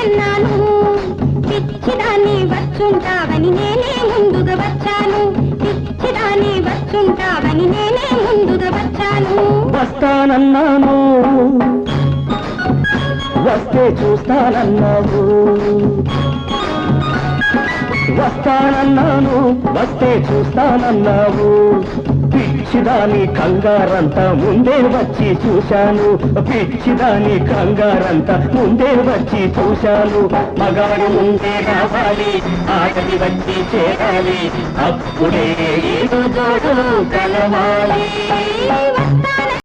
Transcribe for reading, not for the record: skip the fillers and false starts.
అన్నాను పిచ్చిదాన్ని వచ్చుంటావని నేనే ముందుగా వచ్చాను పిచ్చిదాన్ని వచ్చుంటావని నేనే ముందుగా వచ్చాను వస్తానన్నాను వస్తే చూస్తానన్నావు వస్తానన్నాను వస్తే చూస్తానన్నావు పిచ్చిదాని కంగారంతా ముందే వచ్చి చూశాను పిచ్చిదాని కంగారంతా ముందే వచ్చి చూశాను మగాడు ముందే రావాలి ఆటకి వచ్చి చేరాలి అప్పుడే ఏదో జోడు కలవాలి